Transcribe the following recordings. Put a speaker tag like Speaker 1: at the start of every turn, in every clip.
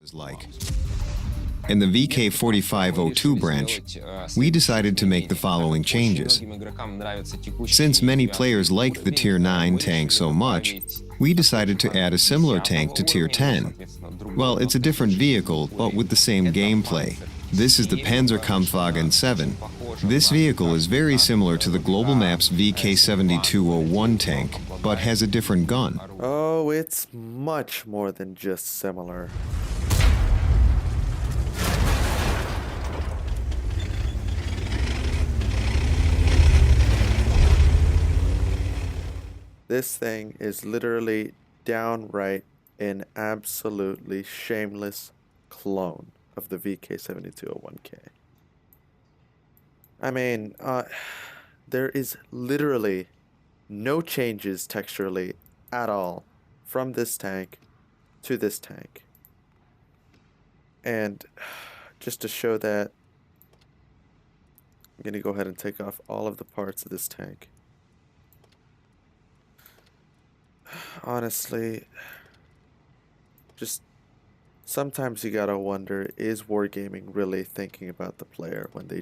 Speaker 1: is like. In the VK4502 branch, we decided to make the following changes. Since many players like the Tier 9 tank so much, we decided to add a similar tank to Tier 10. Well, it's a different vehicle, but with the same gameplay. This is the Kpfw 7. This vehicle is very similar to the global map's VK7201 tank, but has a different gun.
Speaker 2: Oh, it's much more than just similar. This thing is literally downright an absolutely shameless clone of the VK7201K. I mean, there is literally no changes texturally at all from this tank to this tank. And just to show that, I'm going to go ahead and take off all of the parts of this tank. Honestly, just sometimes you gotta wonder, is Wargaming really thinking about the player when they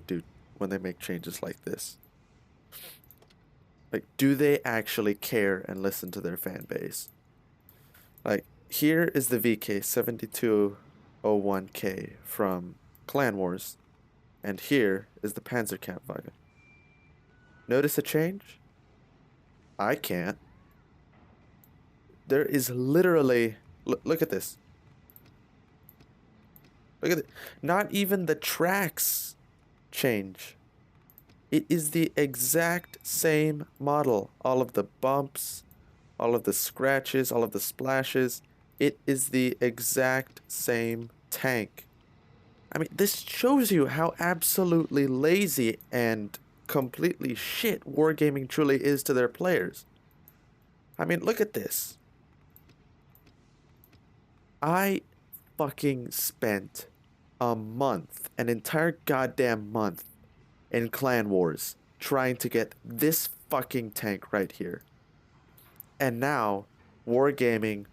Speaker 2: make changes like this? Like, do they actually care and listen to their fan base? Like, here is the VK7201K from Clan Wars, and here is the Panzerkampfwagen. Notice a change? I can't. There is literally... Look at this. Look at it. Not even the tracks change. It is the exact same model. All of the bumps, all of the scratches, all of the splashes. It is the exact same tank. I mean, this shows you how absolutely lazy and completely shit Wargaming truly is to their players. I mean, look at this. I fucking spent a month, an entire goddamn month, in Clan Wars trying to get this fucking tank right here. And now, Wargaming,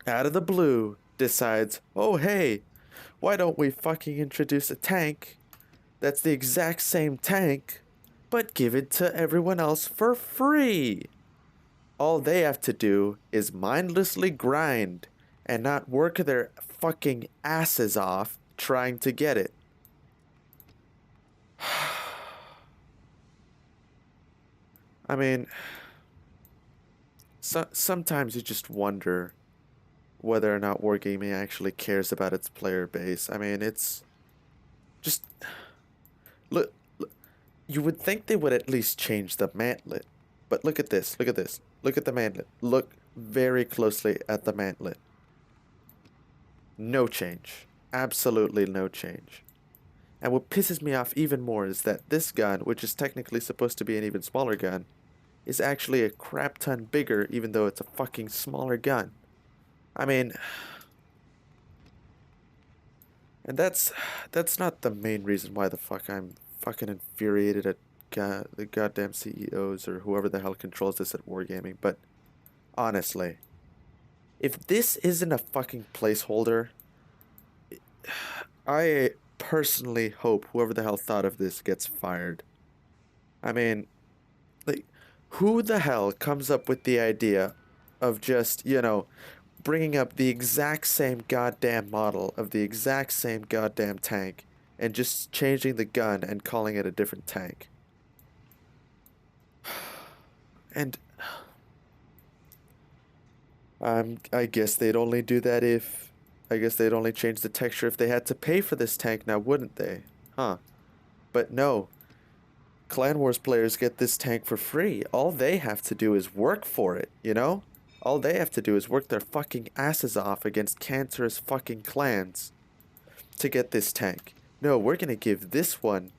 Speaker 2: out of the blue, decides, oh hey, why don't we fucking introduce a tank that's the exact same tank, but give it to everyone else for free? All they have to do is mindlessly grind and not work their fucking asses off trying to get it. I mean, sometimes you just wonder whether or not Wargaming actually cares about its player base. I mean, it's just... Look, you would think they would at least change the mantlet. But look at this, look at this. Look at the mantlet. Look very closely at the mantlet. No change. Absolutely no change. And what pisses me off even more is that this gun, which is technically supposed to be an even smaller gun, is actually a crap ton bigger even though it's a fucking smaller gun. I mean... And that's not the main reason why the fuck I'm fucking infuriated at the goddamn CEOs or whoever the hell controls this at Wargaming, but honestly, if this isn't a fucking placeholder, I personally hope whoever the hell thought of this gets fired. I mean, like, who the hell comes up with the idea of just, you know, bringing up the exact same goddamn model of the exact same goddamn tank and just changing the gun and calling it a different tank? And I guess they'd only do that if... I guess they'd only change the texture if they had to pay for this tank now, wouldn't they? Huh. But no. Clan Wars players get this tank for free. All they have to do is work for it, you know? All they have to do is work their fucking asses off against cancerous fucking clans to get this tank. No, we're gonna give this one...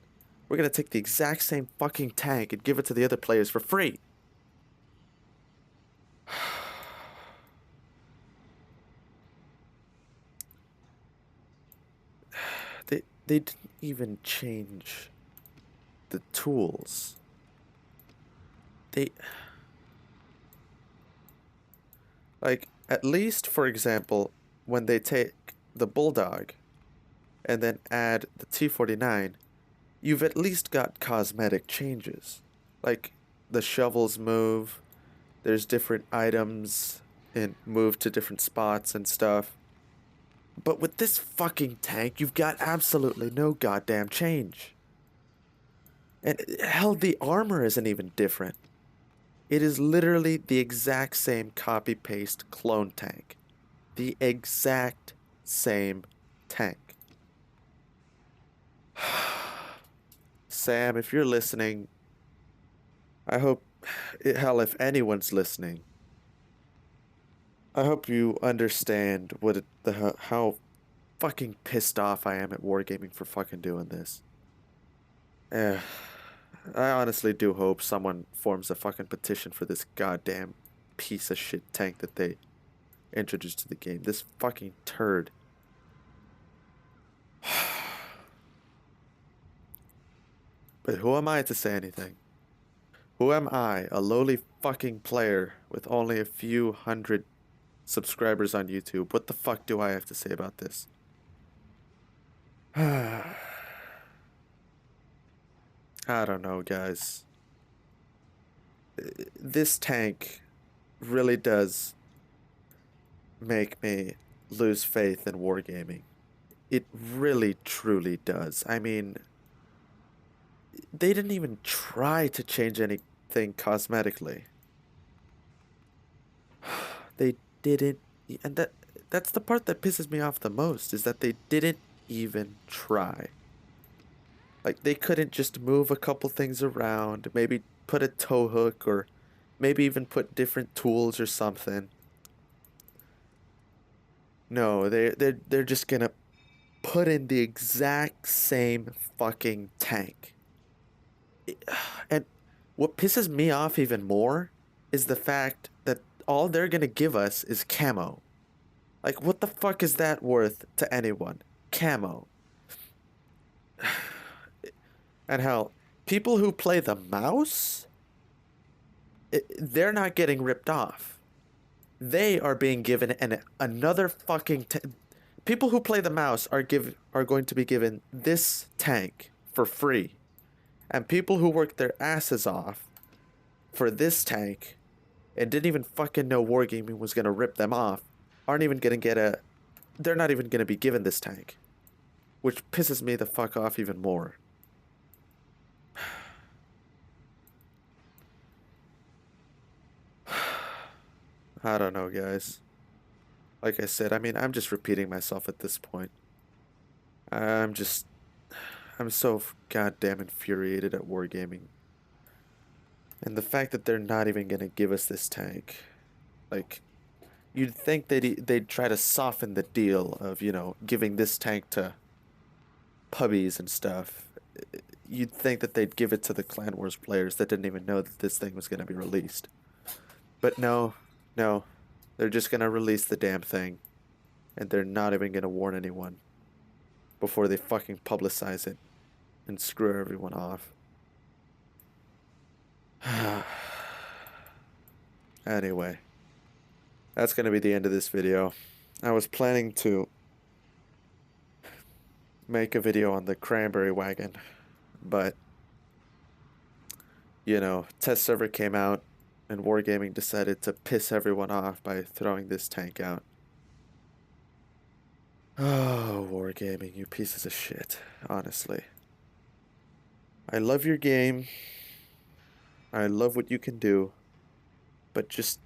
Speaker 2: We're gonna take the exact same fucking tank and give it to the other players for free. They didn't even change the tools. Like, at least, for example, when they take the Bulldog and then add the T49, you've at least got cosmetic changes. Like the shovels move, there's different items and move to different spots and stuff. But with this fucking tank, you've got absolutely no goddamn change. And hell, the armor isn't even different. It is literally the exact same copy-paste clone tank. The exact same tank. Sam, if you're listening, I hope, hell, if anyone's listening, I hope you understand how fucking pissed off I am at Wargaming for fucking doing this. I honestly do hope someone forms a fucking petition for this goddamn piece of shit tank that they introduced to the game. This fucking turd. But who am I to say anything? Who am I, a lowly fucking player with only a few hundred subscribers on YouTube? What the fuck do I have to say about this? I don't know, guys. This tank really does make me lose faith in wargaming. It really, truly does. I mean, they didn't even try to change anything cosmetically. They didn't, and that's the part that pisses me off the most, is that they didn't even try. Like, they couldn't just move a couple things around, maybe put a tow hook, or maybe even put different tools or something. No, they're just gonna put in the exact same fucking tank. And what pisses me off even more is the fact that all they're gonna give us is camo. Like, what the fuck is that worth to anyone? Camo. And hell, people who play the mouse, they're not getting ripped off. They are being given another fucking people who play the mouse are going to be given this tank for free. And people who worked their asses off for this tank and didn't even fucking know Wargaming was gonna rip them off aren't even gonna get they're not even gonna be given this tank. Which pisses me the fuck off even more. I don't know, guys. Like I said, I mean, I'm just repeating myself at this point. I'm so goddamn infuriated at Wargaming. And the fact that they're not even gonna give us this tank. Like, you'd think they'd try to soften the deal of, you know, giving this tank to pubbies and stuff. You'd think that they'd give it to the Clan Wars players that didn't even know that this thing was gonna be released. But no, they're just gonna release the damn thing. And they're not even gonna warn anyone before they fucking publicize it and screw everyone off. Anyway, that's gonna be the end of this video. I was planning to make a video on the cranberry wagon, but you know, test server came out and Wargaming decided to piss everyone off by throwing this tank out. Oh, Wargaming, you pieces of shit, honestly. I love your game. I love what you can do. But just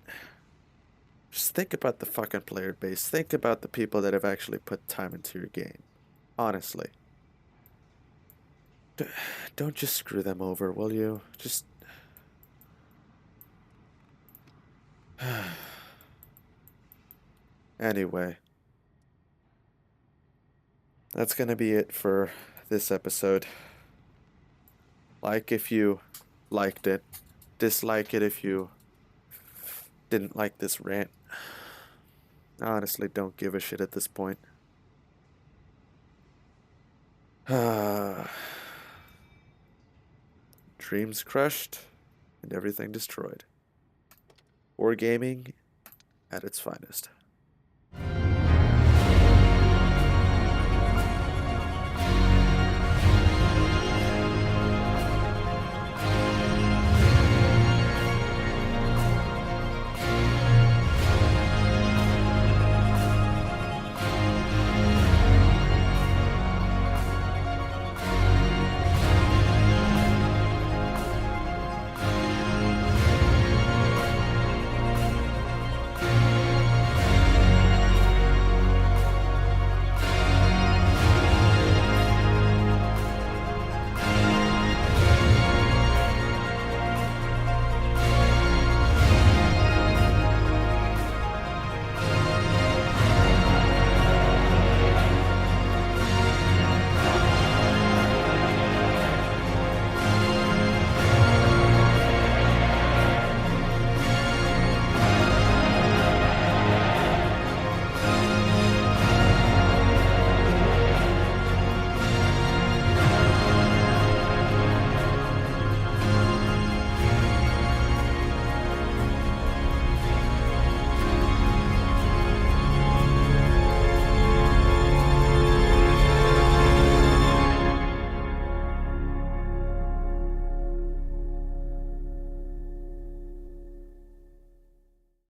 Speaker 2: think about the fucking player base. Think about the people that have actually put time into your game. Honestly. Don't just screw them over, will you? Just... Anyway. That's gonna be it for this episode. Like if you liked it. Dislike it if you didn't like this rant. I honestly don't give a shit at this point. Dreams crushed and everything destroyed. Wargaming at its finest.